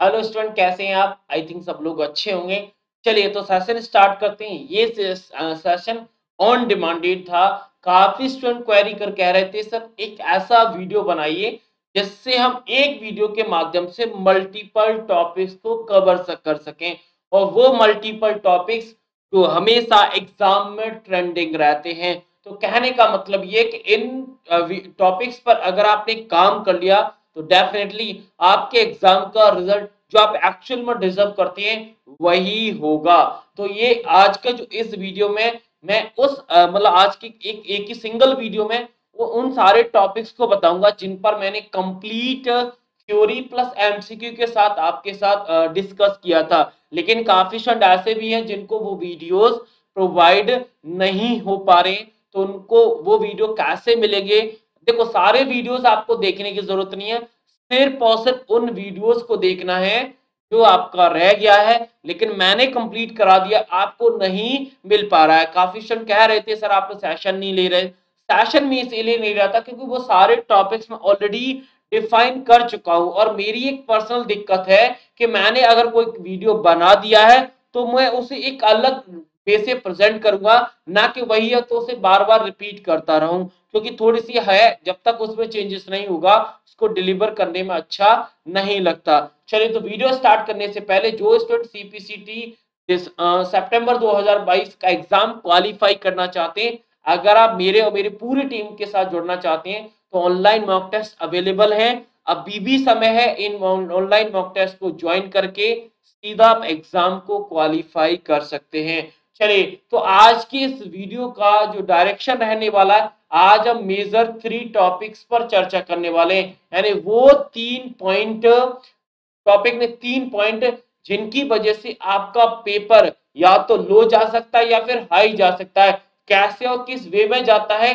Hello student, कैसे हैं आप? आई थिंक सब लोग अच्छे होंगे। चलिए तो सेशन स्टार्ट करते हैं। ये सेशन ऑन डिमांडेड था। काफी स्टूडेंट क्वेरी कर कह रहे थे सर एक ऐसा वीडियो बनाइए जिससे हम एक वीडियो के माध्यम से मल्टीपल टॉपिक्स को कर सकें, और वो मल्टीपल टॉपिक्स जो हमेशा एग्जाम में ट्रेंडिंग रहते हैं। तो कहने का मतलब ये कि इन टॉपिक्स पर अगर आपने काम कर लिया तो डेफिनेटली आपके एग्जाम का रिजल्ट जो आप एक्चुअल में डिजर्व करते हैं वही होगा। तो ये आज का जो इस वीडियो में मैं उस मतलब आज की एक ही सिंगल वीडियो में वो उन सारे टॉपिक्स को बताऊंगा जिन पर मैंने कंप्लीट थ्योरी प्लस एमसीक्यू के साथ आपके साथ डिस्कस किया था। लेकिन काफी स्टूडेंट ऐसे भी हैं जिनको वो वीडियोस प्रोवाइड नहीं हो पा रहे, तो उनको वो वीडियो कैसे मिलेंगे? देखो, सारे वीडियोस आपको देखने की जरूरत नहीं है, सिर्फ और सिर्फ उन वीडियोस को देखना है जो आपका रह गया है लेकिन मैंने कंप्लीट करा दिया, आपको नहीं मिल पा रहा है। काफी स्टूडेंट कह रहे थे सर आप तो सेशन नहीं ले रहे। सेशन में इसलिए नहीं रहा था क्योंकि वो सारे टॉपिक्स में ऑलरेडी डिफाइन कर चुका हूं, और मेरी एक पर्सनल दिक्कत है कि मैंने अगर कोई वीडियो बना दिया है तो मैं उसे एक अलग वे से प्रेजेंट करूंगा, ना कि वही है तो उसे बार बार रिपीट करता रहूं, क्योंकि थोड़ी सी है जब तक उसमें चेंजेस नहीं होगा उसको डिलीवर करने में अच्छा नहीं लगता। चलिए तो वीडियो स्टार्ट करने से पहले जो स्टूडेंट सीपीसीटी सितंबर 2022 का एग्जाम क्वालिफाई करना चाहते हैं, अगर आप मेरे और मेरी पूरी टीम के साथ जुड़ना चाहते हैं तो ऑनलाइन मॉक टेस्ट अवेलेबल है। अभी भी समय है इन ऑनलाइन मॉक टेस्ट को ज्वाइन करके सीधा आप एग्जाम को क्वालिफाई कर सकते हैं। चलिए तो आज की इस वीडियो का जो डायरेक्शन रहने वाला है, आज हम मेजर 3 टॉपिक्स पर चर्चा करने वाले हैं, यानी वो 3 पॉइंट टॉपिक ने 3 पॉइंट जिनकी वजह से आपका पेपर या तो लो जा सकता है या फिर हाई जा सकता है। कैसे और किस वे में जाता है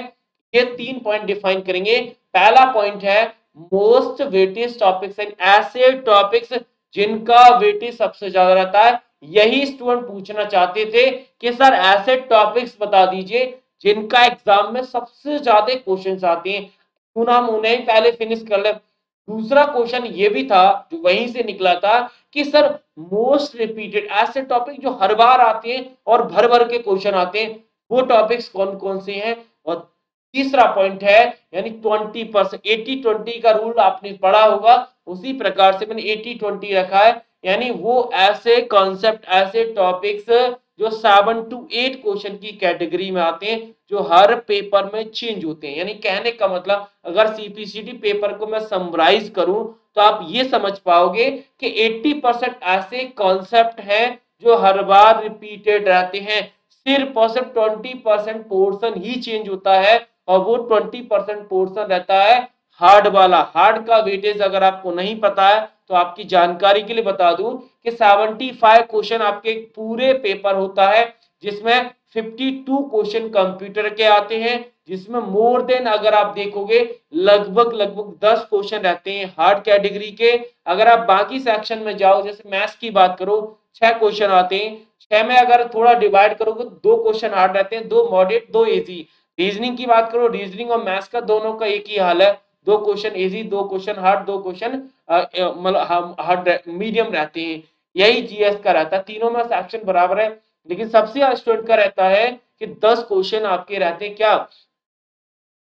ये 3 पॉइंट डिफाइन करेंगे। पहला पॉइंट है मोस्ट वेटेज टॉपिक्स, ऐसे टॉपिक्स जिनका वेटेज सबसे ज्यादा रहता है। यही स्टूडेंट पूछना चाहते थे कि सर ऐसे टॉपिक्स बता दीजिए जिनका एग्जाम में सबसे ज्यादा क्वेश्चंस आते हैं, क्यों ना हम उन्हें पहले फिनिश कर ले। दूसरा क्वेश्चन ये भी था जो वहीं से निकला था कि सर मोस्ट रिपीटेड ऐसे टॉपिक जो हर बार आते हैं और भर भर के क्वेश्चन आते हैं, वो टॉपिक्स कौन कौन से हैं। और तीसरा पॉइंट है यानी 20%, 80-20 का रूल आपने पढ़ा होगा, उसी प्रकार से मैंने 80-20 रखा है, यानी वो ऐसे कॉन्सेप्ट ऐसे टॉपिक्स जो 7 to 8 क्वेश्चन की कैटेगरी में आते हैं जो हर पेपर में चेंज होते हैं। यानी कहने का मतलब अगर सीपीसीटी पेपर को मैं समराइज करूं तो आप ये समझ पाओगे कि 80% ऐसे कॉन्सेप्ट हैं जो हर बार रिपीटेड रहते हैं, सिर्फ और सिर्फ 20% पोर्शन ही चेंज होता है, और वो 20% पोर्शन रहता है हार्ड वाला। हार्ड का वेटेज अगर आपको नहीं पता है तो आपकी जानकारी के लिए बता दूं कि 75 क्वेश्चन आपके पूरे पेपर होता है, जिसमें 52 क्वेश्चन कंप्यूटर के आते हैं, जिसमें मोर देन अगर आप देखोगे लगभग लगभग 10 क्वेश्चन रहते हैं हार्ड कैटेगरी के। अगर आप बाकी सेक्शन में जाओ, जैसे मैथ्स की बात करो 6 क्वेश्चन आते हैं, 6 में अगर थोड़ा डिवाइड करोगे 2 क्वेश्चन हार्ड रहते हैं, 2 मॉडरेट 2 इजी। रीजनिंग की बात करो, रीजनिंग और मैथ्स का दोनों का एक ही हाल है, 2 question easy 2 question hard 2 question मतलब हार्ड मीडियम रहते हैं। यही जीएस का रहता है, तीनों में सेक्शन बराबर है, लेकिन सबसे ज्यादा स्टूडेंट का रहता है कि 10 क्वेश्चन आपके रहते हैं। क्या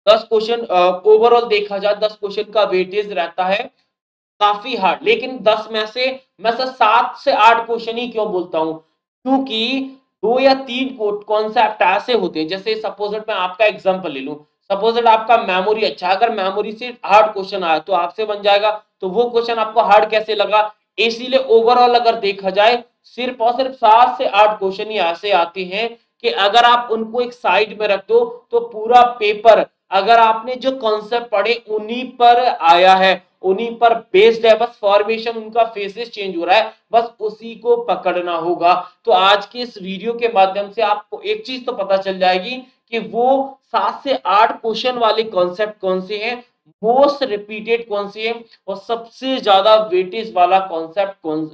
10 क्वेश्चन ओवरऑल देखा जाए 10 क्वेश्चन का वेटेज रहता है काफी हार्ड। लेकिन 10 में से मैं सर 7 से 8 क्वेश्चन ही क्यों बोलता हूं, क्योंकि 2 या 3 कॉन्सेप्ट ऐसे होते हैं, जैसे सपोज मैं आपका एग्जांपल ले लूं, सपोज आपका मेमोरी अच्छा, अगर मेमोरी से हार्ड क्वेश्चन आया तो आपसे बन जाएगा, तो वो क्वेश्चन आपको हार्ड कैसे लगा। इसीलिए ओवरऑल अगर देखा जाए सिर्फ और सिर्फ 7 से 8 क्वेश्चन ही ऐसे आते हैं कि अगर आप उनको एक साइड में रख दो तो पूरा पेपर अगर आपने जो कॉन्सेप्ट पढ़े उन्हीं पर आया है, उन्हीं पर बेस्ड है, बस फॉर्मेशन उनका फेसेस चेंज हो रहा है, बस उसी को पकड़ना होगा। तो आज के इस वीडियो के माध्यम से आपको एक चीज तो पता चल जाएगी कि वो 7 से 8 क्वेश्चन वाले कॉन्सेप्ट कौन से हैं, मोस्ट रिपीटेड कौन से हैं, और सबसे ज्यादा वेटेज वाला कॉन्सेप्ट कौन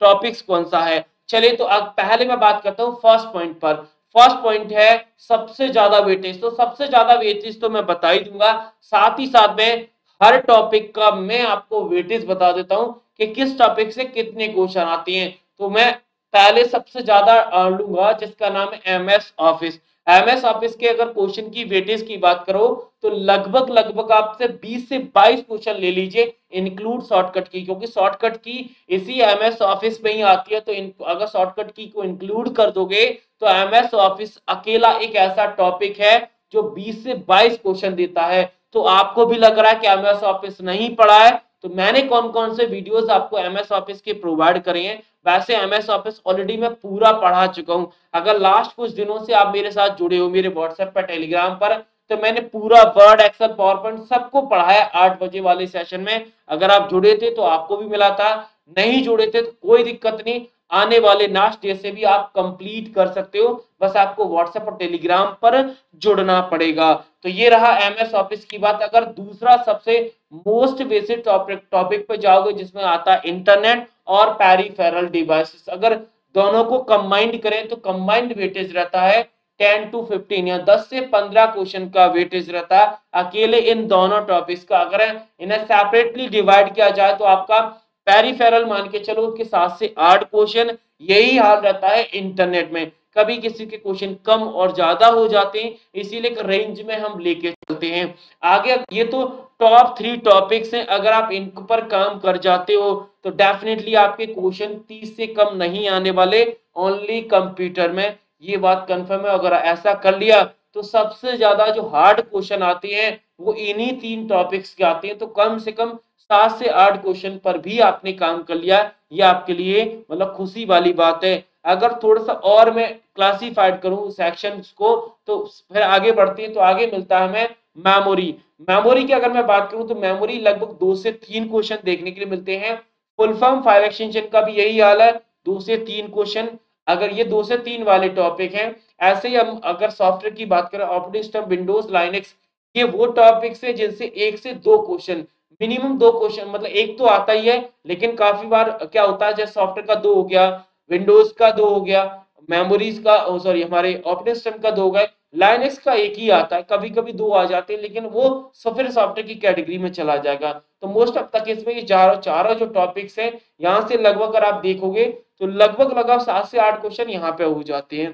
टॉपिक्स कौन सा है। चलिए तो अब पहले मैं बात करता हूं फर्स्ट पॉइंट पर। फर्स्ट पॉइंट है सबसे ज्यादा वेटेज। तो सबसे ज्यादा वेटेज तो मैं बता ही दूंगा, साथ ही साथ में हर टॉपिक का मैं आपको वेटेज बता देता हूं कि किस टॉपिक से कितने क्वेश्चन आते हैं। तो मैं पहले सबसे ज्यादा लूंगा जिसका नाम है एमएस ऑफिस। एमएस ऑफिस के अगर क्वेश्चन की वेटेज की बात करो तो लगभग लगभग आपसे 20 से 22 क्वेश्चन ले लीजिए इंक्लूड शॉर्टकट की, क्योंकि शॉर्टकट की इसी एमएस ऑफिस में ही आती है। तो अगर शॉर्टकट की को इंक्लूड कर दोगे तो एमएस ऑफिस अकेला एक ऐसा टॉपिक है जो 20 से 22 क्वेश्चन देता है। तो आपको भी लग रहा है कि एमएस ऑफिस नहीं पढ़ा है, तो मैंने कौन कौन से वीडियोस आपको एमएस ऑफिस के प्रोवाइड करे हैं। वैसे एमएस ऑफिस ऑलरेडी मैं पूरा पढ़ा चुका हूं। अगर लास्ट कुछ दिनों से आप मेरे साथ जुड़े हो मेरे व्हाट्सएप पर, टेलीग्राम पर, तो मैंने पूरा वर्ड, एक्सेल, पावर पॉइंट सबको पढ़ा है 8 बजे वाले सेशन में। अगर आप जुड़े थे तो आपको भी मिला था, नहीं जुड़े थे तो कोई दिक्कत नहीं, आने वाले लास्ट डे से भी आप कंप्लीट कर सकते हो। बस आपको व्हाट्सएप और टेलीग्राम पर जुड़ना पड़ेगा। तो ये रहा एमएस ऑफिस की बात। अगर दूसरा सबसे मोस्ट बेसिक टॉपिक पे जाओगे जिसमें आता है इंटरनेट और पेरिफेरल डिवाइसेस, अगर दोनों को कंबाइंड करें तो कंबाइंड वेटेज रहता है 10 to 15 या 10 से 15 क्वेश्चन का वेटेज रहता है अकेले इन दोनों टॉपिक्स का। अगर इन्हें सेपरेटली डिवाइड किया जाए तो आपका पेरिफेरल मान के चलो कि 7 से 8 क्वेश्चन। यही हाल रहता है इंटरनेट में, कभी किसी के क्वेश्चन कम और ज्यादा हो जाते हैं, इसीलिए एक रेंज में हम लेके चलते हैं आगे। ये तो टॉप 3 टॉपिक्स हैं, अगर आप इन पर काम कर जाते हो तो डेफिनेटली आपके क्वेश्चन 30 से कम नहीं आने वाले ओनली कंप्यूटर में, ये बात कंफर्म है। अगर ऐसा कर लिया तो सबसे ज्यादा जो हार्ड क्वेश्चन आते हैं वो इन्हीं 3 टॉपिक्स के आते हैं। तो कम से कम 7 से 8 क्वेश्चन पर भी आपने काम कर लिया, ये आपके लिए मतलब खुशी वाली बात है। अगर थोड़ा सा और मैं क्लासिफाइड करूं सेक्शंस को तो फिर आगे बढ़ते हैं। तो आगे मिलता है हमें मेमोरी। मेमोरी की अगर मैं बात करूं तो मेमोरी लगभग 2 से 3 क्वेश्चन देखने के लिए मिलते हैं। फुल फॉर्म फाइल एक्सटेंशन का भी यही हाल है, 2 से 3 क्वेश्चन। अगर ये 2 से 3 वाले टॉपिक हैं, ऐसे ही हम अगर सॉफ्टवेयर की बात करें ऑपरेटिंग सिस्टम विंडोज लाइनक्स, ये वो टॉपिक्स है जिनसे 1 से 2 क्वेश्चन, मिनिमम 2 क्वेश्चन, मतलब एक तो आता ही है लेकिन काफी बार क्या होता है जैसे सॉफ्टवेयर का 2 हो गया, विंडोज का 2 हो गया, मेमोरीज का सॉरी हमारे ऑपरेटिंग सिस्टम का 2 हो गए, लाइनक्स का एक ही आता है, कभी कभी 2 आ जाते हैं लेकिन वो फिर सॉफ्टवेयर की कैटेगरी में चला जाएगा। तो मोस्ट ऑफ तक इसमें ये चारों जो टॉपिक्स हैं यहाँ से लगभग अगर आप देखोगे तो लगभग लगभग 7 से 8 क्वेश्चन यहाँ पे हो जाते हैं।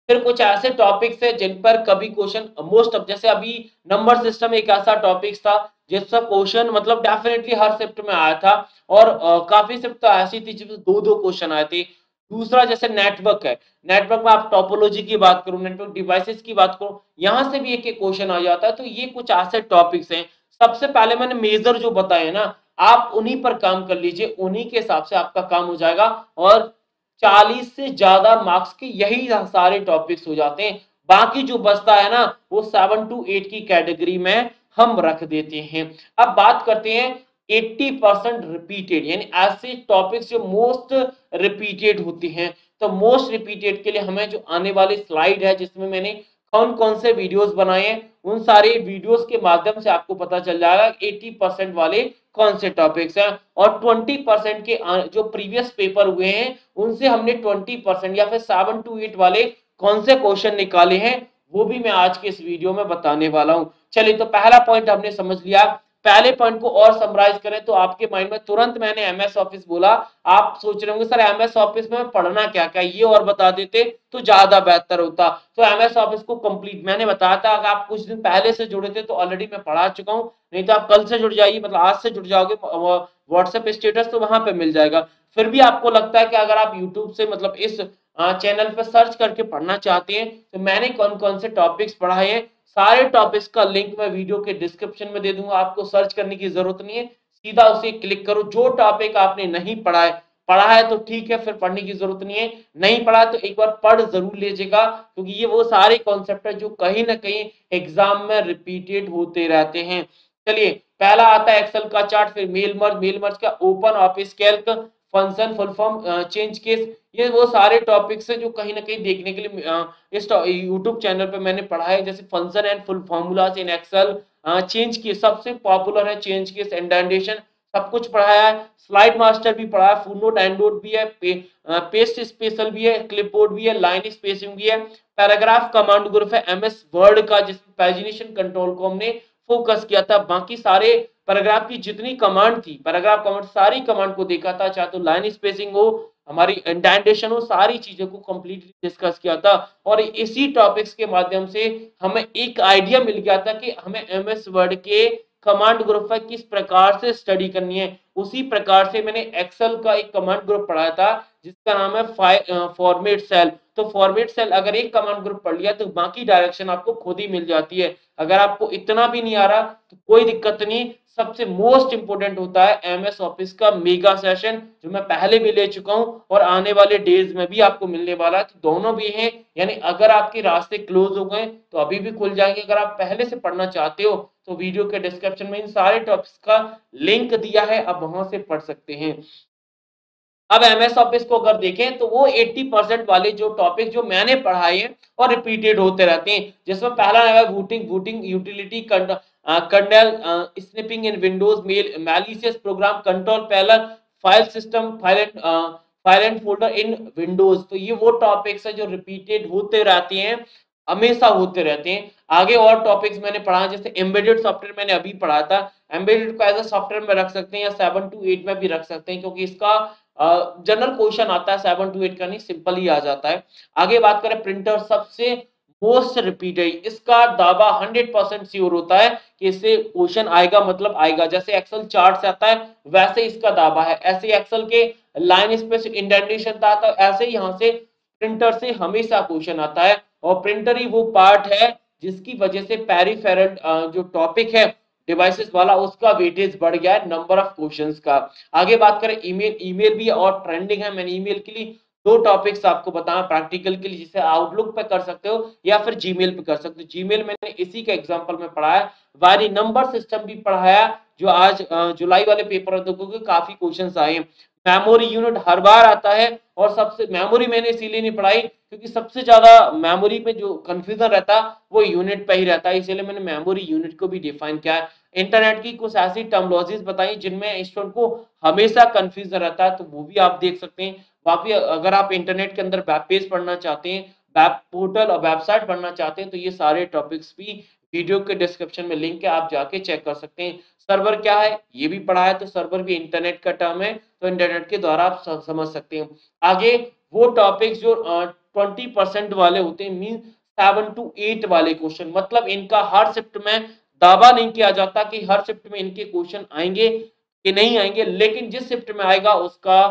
फिर कुछ ऐसे टॉपिक्स है जिन पर कभी क्वेश्चन मोस्ट ऑफ, जैसे अभी नंबर सिस्टम एक ऐसा टॉपिक था जिसका क्वेश्चन मतलब डेफिनेटली हर शिफ्ट में आया था और काफी शिफ्ट तो ऐसी थी जिसमें 2-2 क्वेश्चन आए थे। दूसरा जैसे नेटवर्क है, नेटवर्क में आप टोपोलॉजी की बात करो, नेटवर्क डिवाइसेस की बात करो, यहाँ से भी एक एक क्वेश्चन आ जाता है। तो ये कुछ ऐसे टॉपिक्स हैं। सबसे पहले मैंने मेजर जो बताए ना, आप उन्हीं पर काम कर लीजिए, उन्हीं के हिसाब से आपका काम हो जाएगा और 40 से ज्यादा मार्क्स के यही सारे टॉपिक्स हो जाते हैं। बाकी जो बचता है ना वो 7 to 8 की कैटेगरी में हम रख देते हैं। अब बात करते हैं 80% रिपीटेड, यानी ऐसे टॉपिक्स जो मोस्ट रिपीटेड होती हैं। तो मोस्ट रिपीटेड के लिए हमें जो आने वाली स्लाइड है जिसमें मैंने कौन कौन से वीडियोस बनाए हैं, उन सारे वीडियोस के माध्यम से आपको पता चल जाएगा 80% वाले कौन से टॉपिक्स हैं और 20% के जो प्रीवियस पेपर हुए हैं उनसे हमने 20% या फिर 7 to 8 वाले कौन से क्वेश्चन निकाले हैं वो भी मैं आज के इस वीडियो में बताने वाला हूं। चलिए, तो पहला पॉइंट हमने समझ लिया। पहले पॉइंट को और समराइज करें तो आपके माइंड में तुरंत मैंने एमएस ऑफिस बोला, आप सोच रहे होंगे सर एमएस ऑफिस में पढ़ना क्या क्या, ये और बता देते तो ज्यादा बेहतर होता। तो एमएस ऑफिस को कंप्लीट मैंने बताया था, अगर आप कुछ दिन पहले से जुड़े थे तो ऑलरेडी मैं पढ़ा चुका हूं, नहीं तो आप कल से जुड़ जाइए, मतलब आज से जुड़ जाओगे व्हाट्सएप स्टेटस तो वहां पे मिल जाएगा। फिर भी आपको लगता है कि अगर आप यूट्यूब से मतलब इस चैनल पर सर्च करके पढ़ना चाहते हैं तो मैंने कौन कौन से टॉपिक्स पढ़ाए हैं, सारे टॉपिक्स का लिंक मैं वीडियो के डिस्क्रिप्शन में दे दूंगा। आपको सर्च करने की जरूरत नहीं है, सीधा उसे क्लिक करो। जो टॉपिक आपने नहीं पढ़ा है तो ठीक है, फिर पढ़ने की जरूरत नहीं है, नहीं पढ़ा तो एक बार पढ़ जरूर लीजिएगा, क्योंकि ये वो सारे कॉन्सेप्ट है जो कहीं ना कहीं एग्जाम में रिपीटेड होते रहते हैं। चलिए, पहला आता है एक्सेल का चार्ट, फिर मेल मर्ज का open office Calc, function, full form, change case, ये वो सारे टॉपिक्स हैं जो कहीं ना कहीं देखने के लिए इस यूट्यूब चैनल पे मैंने पढ़ा है। जैसे function and full formulas in Excel, change case सबसे पॉपुलर है, चेंज केस, इंडेंटेशन, सब कुछ पढ़ाया है। स्लाइड मास्टर भी पढ़ा है, फुल नोट, एंड नोट भी है, पेस्ट स्पेशल भी है, क्लिपबोर्ड भी है, लाइन स्पेसिंग भी है, पैराग्राफ कमांड ग्रुप है, एमएस वर्ड का जिसमें पैजिनेशन कंट्रोल को हमने फोकस किया था। बाकी सारे पैराग्राफ की जितनी कमांड थी, पैराग्राफ कमांड सारी कमांड को देखा था, चाहे तो लाइन स्पेसिंग हो, हमारी इंडेंटेशन हो, सारी चीजों को कंप्लीटली डिस्कस किया था। और इसी टॉपिक्स के माध्यम से हमें एक आइडिया मिल गया था कि हमें एमएस वर्ड के कमांड ग्रुप पर किस प्रकार से स्टडी करनी है। उसी प्रकार से मैंने एक्सेल का एक कमांड ग्रुप पढ़ाया था जिसका नाम है फॉर्मेट सेल। तो फॉर्मेट सेल अगर एक कमांड ग्रुप पढ़ लिया तो बाकी डायरेक्शन आपको खुद ही मिल जाती है। अगर आपको इतना भी नहीं आ रहा तो कोई दिक्कत नहीं। सबसे मोस्ट इंपोर्टेंट होता है एमएस ऑफिस का मेगा सेशन, जो मैं पहले भी ले चुका हूं और आने वाले डेज में भी आपको मिलने वाला है। तो दोनों भी हैं, यानी अगर आपके रास्ते क्लोज हो गए तो अभी भी खुल जाएंगे। अगर आप पहले से पढ़ना चाहते हो तो वीडियो के डिस्क्रिप्शन में इन सारे टॉपिक्स का लिंक दिया है, आप वहां से पढ़ सकते हैं। अब एमएस ऑफिस को अगर देखें तो वो 80% वाले जो टॉपिक जो मैंने पढ़ाए हैं और रिपीटेड होते रहते हैं, जिसमें पहला है booting booting utility kernel snipping in Windows mail malicious program control panel file system file and folder in Windows. तो ये वो टॉपिक्स है जो रिपीटेड होते रहते हैं, हमेशा होते रहते हैं। आगे और टॉपिक्स मैंने पढ़ा जैसे एम्बेडेड सॉफ्टवेयर मैंने अभी पढ़ा था। एम्बेडेड को एज अ सॉफ्टवेयर में रख सकते हैं या 7 to 8 में भी रख सकते हैं, क्योंकि इसका जनरल क्वेश्चन आता है 7 to 8 का, नहीं सिंपल ही आ जाता है। आगे बात करें प्रिंटर, सबसे मोस्ट रिपीटेड, इसका दावा 100% श्योर होता है कि इससे क्वेश्चन आएगा, मतलब आएगा। जैसे एक्सेल चार्ट से आता है वैसे इसका दावा है, ऐसे एक्सेल के लाइन स्पेस इंडेंटेशन था तो ऐसे ही यहाँ से प्रिंटर से हमेशा क्वेश्चन आता है। और प्रिंटर ही वो पार्ट है जिसकी वजह से पेरिफेरल जो टॉपिक है डिवाइसेस वाला, उसका वेटेज बढ़ गया है नंबर ऑफ क्वेश्चंस का। आगे बात करें ईमेल, ईमेल भी और ट्रेंडिंग है। मैंने ईमेल के लिए दो टॉपिक्स आपको बताया प्रैक्टिकल के लिए, जिसे आउटलुक पे कर सकते हो या फिर जीमेल पे कर सकते हो। जीमेल मैंने इसी का एग्जांपल में पढ़ाया, वारी नंबर सिस्टम भी पढ़ाया जो आज जुलाई वाले पेपर देखोगे काफी क्वेश्चंस आए हैं। मेमोरी यूनिट हर बार आता है, और सबसे मेमोरी मैंने इसीलिए नहीं पढ़ाई क्योंकि सबसे ज्यादा मेमोरी में जो कंफ्यूजन रहता है वो यूनिट पे ही रहता है, इसलिए मैंने मेमोरी यूनिट को भी डिफाइन किया है। इंटरनेट की कुछ ऐसी टर्मिनोलॉजीज बताई जिनमें स्टूडेंट को हमेशा कंफ्यूजन रहता है, तो वो भी आप देख सकते हैं। बाकी अगर आप इंटरनेट के अंदर वेब पेज पढ़ना चाहते हैं, वेब पोर्टल और वेबसाइट पढ़ना चाहते हैं, तो ये सारे टॉपिक्स भी वीडियो के डिस्क्रिप्शन में लिंक है, आप जाके चेक कर सकते हैं। सर्वर क्या है ये भी पढ़ा है, तो सर्वर भी इंटरनेट का टर्म है, तो इंटरनेट के द्वारा आप समझ सकते हैं। आगे वो टॉपिक्स जो 20% वाले होते हैं, मीन 7 to 8 वाले क्वेश्चन, मतलब इनका हर शिफ्ट में दावा नहीं किया जाता कि हर शिफ्ट में इनके क्वेश्चन आएंगे कि नहीं आएंगे, लेकिन जिस शिफ्ट में आएगा उसका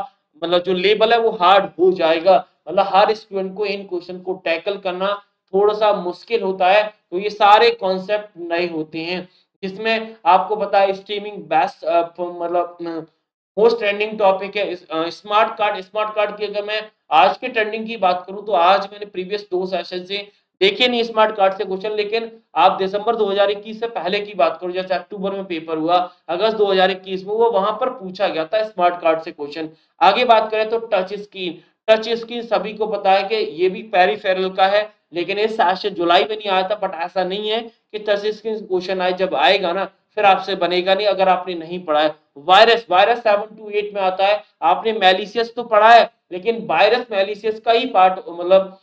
मतलब जो लेवल है वो हार्ड हो जाएगा। मतलब हर स्टूडेंट को इन क्वेश्चन को टैकल करना थोड़ा सा मुश्किल होता है, तो ये सारे कॉन्सेप्ट नए होते हैं। जिसमें आपको पता है स्ट्रीमिंग बेस्ट मतलब मोस्ट ट्रेंडिंग टॉपिक है स्मार्ट कार्ड। स्मार्ट कार्ड की अगर मैं आज के ट्रेंडिंग की बात करूं तो आज मैंने प्रीवियस 2 सेशन से देखे नहीं स्मार्ट कार्ड से क्वेश्चन, लेकिन आप दिसंबर 2021 से पहले की बात करो, जैसे अक्टूबर में पेपर हुआ, अगस्त 2021 में वो वहां पर पूछा गया था स्मार्ट कार्ड से क्वेश्चन। आगे बात करें तो टच स्क्रीन, टच स्क्रीन सभी को पता है कि ये भी पेरिफेरल का है, लेकिन ये सेशन जुलाई में नहीं आया था। बट ऐसा नहीं है कि टच स्क्रीन क्वेश्चन आए, जब आएगा ना फिर आपसे बनेगा नहीं अगर आपने नहीं पढ़ा है। वायरस, वायरस 7 to 8 में आता है। आपने मैलिशियस तो पढ़ा है, लेकिन वायरस मैलिशियस का ही पार्ट, मतलब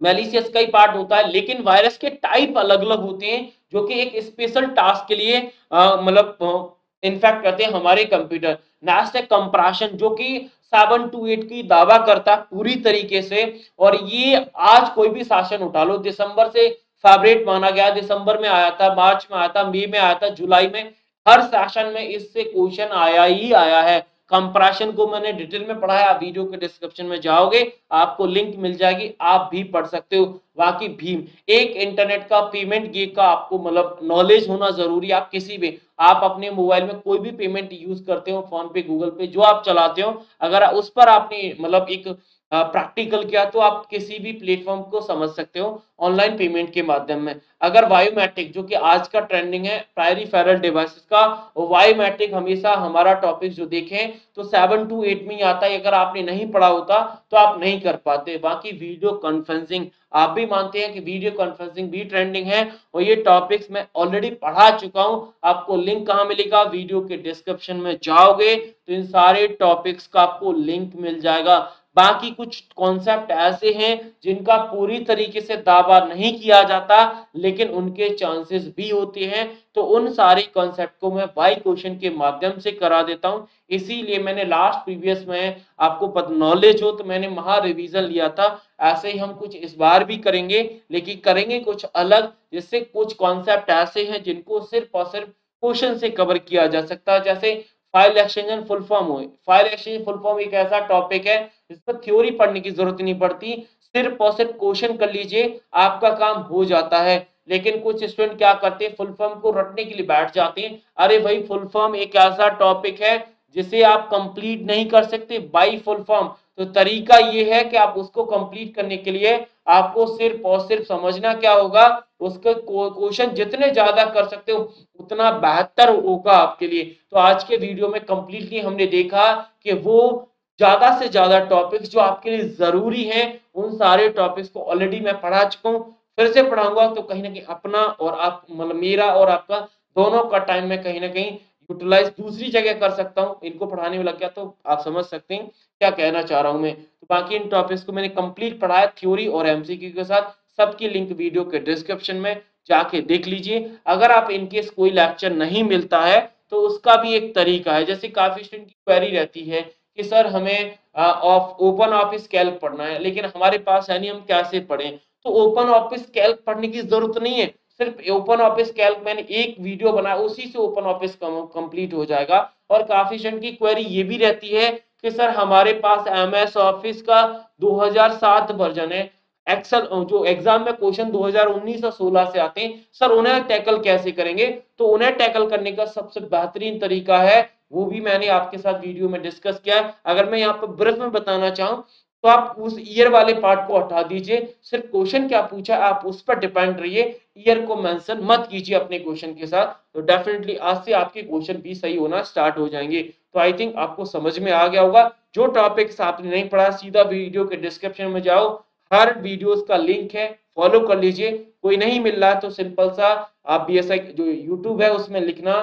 मैलिशियस का ही पार्ट होता है, लेकिन वायरस के टाइप अलग अलग होते हैं जो कि एक स्पेशल टास्क के लिए मतलब इन्फेक्ट करते हैं हमारे कंप्यूटर। नेक्स्ट है कंप्रेशन, जो कि 7 to 8 की दावा करता है पूरी तरीके से। और ये आज कोई भी शासन उठा लो, दिसंबर से फेवरेट माना गया, दिसंबर में आया था, मार्च में आया था, मई में आया था, जुलाई में, हर सेशन में इससे क्वेश्चन आया ही आया है। कंप्रेशन को मैंने डिटेल में पढ़ा है, आप वीडियो के डिस्क्रिप्शन में जाओगे आपको लिंक मिल जाएगी, आप भी पढ़ सकते हो। बाकी भीम, एक इंटरनेट का पेमेंट गेम का आपको मतलब नॉलेज होना जरूरी है। आप किसी भी, आप अपने मोबाइल में कोई भी पेमेंट यूज करते हो, फोन पे, गूगल पे, जो आप चलाते हो, अगर उस पर आपने मतलब एक प्रैक्टिकल किया तो आप किसी भी प्लेटफॉर्म को समझ सकते हो ऑनलाइन पेमेंट के माध्यम में। अगर बायोमेट्रिक, जो कि आज का ट्रेंडिंग है पेरिफेरल डिवाइसेस का, बायोमेट्रिक हमेशा हमारा टॉपिक जो देखें तो 7 to 8 में ही आता है। अगर आपने नहीं पढ़ा होता तो आप नहीं कर पाते। बाकी वीडियो कॉन्फ्रेंसिंग, आप भी मानते हैं कि वीडियो कॉन्फ्रेंसिंग भी ट्रेंडिंग है, और ये टॉपिक्स मैं ऑलरेडी पढ़ा चुका हूं। आपको लिंक कहां मिलेगा, वीडियो के डिस्क्रिप्शन में जाओगे तो इन सारे टॉपिक्स का आपको लिंक मिल जाएगा। बाकी कुछ कॉन्सेप्ट ऐसे हैं जिनका पूरी तरीके से दावा नहीं किया जाता, लेकिन उनके चांसेस भी होते हैं। तो उन सारे कॉन्सेप्ट को मैं बाय क्वेश्चन के माध्यम से करा देता हूँ। इसीलिए मैंने लास्ट प्रीवियस में आपको नॉलेज हो तो मैंने महा रिवीजन लिया था। ऐसे ही हम कुछ इस बार भी करेंगे, लेकिन करेंगे कुछ अलग, जिससे कुछ कॉन्सेप्ट ऐसे हैं जिनको सिर्फ और सिर्फ क्वेश्चन से कवर किया जा सकता है। जैसे फाइल एक्सटेंशन फुल फॉर्म हो, फाइल एक्सटेंशन फुल फॉर्म एक ऐसा टॉपिक है जिस पर थ्योरी पढ़ने की जरूरत नहीं पड़ती, सिर्फ और सिर्फ क्वेश्चन कर लीजिए, आपका काम हो जाता है। लेकिन कुछ स्टूडेंट क्या करते हैं, फुल फॉर्म को रटने के लिए बैठ जाते हैं। अरे भाई, फुल फॉर्म एक ऐसा टॉपिक है जिसे आप कंप्लीट नहीं कर सकते बाई फुल फॉर्म। तो तरीका ये है कि आप उसको कंप्लीट करने के लिए आपको सिर्फ और सिर्फ समझना क्या होगा, उसके क्वेश्चन जितने ज्यादा कर सकते हो उतना बेहतर होगा आपके लिए। तो आज के वीडियो में कंप्लीटली हमने देखा कि वो ज्यादा से ज्यादा टॉपिक्स जो आपके लिए जरूरी हैं, उन सारे टॉपिक्स को ऑलरेडी मैं पढ़ा चुका हूँ। फिर से पढ़ाऊंगा तो कहीं ना कहीं अपना और आप मतलब मेरा और आपका दोनों का टाइम में कहीं ना कहीं यूटिलाइज दूसरी जगह कर सकता हूँ। इनको पढ़ाने में लग गया तो आप समझ सकते हैं क्या कहना चाह रहा हूँ मैं। तो बाकी इन टॉपिक्स को मैंने कंप्लीट पढ़ाया थ्योरी और एमसीक्यू के साथ। सबकी लिंक वीडियो के डिस्क्रिप्शन में जाके देख लीजिए। अगर आप इनकेस कोई लेक्चर नहीं मिलता है तो उसका भी एक तरीका है। जैसे काफी स्टूडेंट की क्वेरी रहती है कि सर हमें ओपन ऑफिस कैल्क पढ़ना है, लेकिन हमारे पास है नहीं, हम कैसे पढ़ें। तो ओपन ऑफिस कैल्क पढ़ने की जरूरत नहीं है, सिर्फ ओपन ऑफिस कैल्क मैंने एक वीडियो बनाया, उसी से ओपन ऑफिस कंप्लीट हो जाएगा। और काफी स्टूडेंट की क्वेरी ये भी रहती है कि सर हमारे पास एमएस ऑफिस का 2007 वर्जन है, एक्सेल जो एग्जाम में क्वेश्चन 2019 और 16 से आते हैं, सर उन्हें टैकल कैसे करेंगे। तो उन्हें टैकल करने का सबसे बेहतरीन तरीका है, वो भी मैंने आपके साथ वीडियो में डिस्कस किया है। अगर मैं यहाँ पर ब्रीफ में बताना चाहूँ तो आप उस ईयर वाले पार्ट को हटा दीजिए, सिर्फ क्वेश्चन क्या पूछा आप उस पर डिपेंड रहिए, ईयर को मेंशन मत कीजिए अपने क्वेश्चन के साथ। तो डेफिनेटली आज से आपके क्वेश्चन भी सही होना स्टार्ट हो जाएंगे। तो आई थिंक आपको समझ में आ गया होगा। जो टॉपिक्स आपने नहीं पढ़ा, सीधा वीडियो के डिस्क्रिप्शन में जाओ, हर वीडियोस का लिंक है, फॉलो कर लीजिए। कोई नहीं मिल रहा है तो सिंपल सा आप बीएसआई जो यूट्यूब है उसमें लिखना,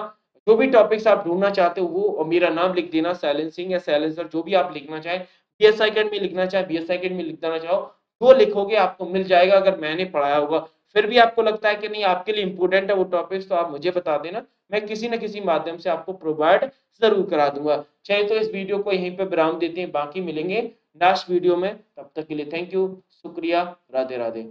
जो भी टॉपिक्स आप ढूंढना चाहते हो वो, और मेरा नाम लिख देना, साइलेंसिंग या साइलेंसर, जो भी आप लिखना चाहे, बीएसआई अकेडमी लिखना चाहे बीएसआई अकेडमी लिख देना चाहो, जो लिखोगे आपको मिल जाएगा अगर मैंने पढ़ाया होगा। फिर भी आपको लगता है कि नहीं आपके लिए इंपॉर्टेंट है वो टॉपिक्स, तो आप मुझे बता देना, मैं किसी न किसी माध्यम से आपको प्रोवाइड जरूर करा दूंगा। चाहे तो इस वीडियो को यहीं पे विराम देते हैं, बाकी मिलेंगे नेक्स्ट वीडियो में। तब तक के लिए थैंक यू, शुक्रिया, राधे राधे।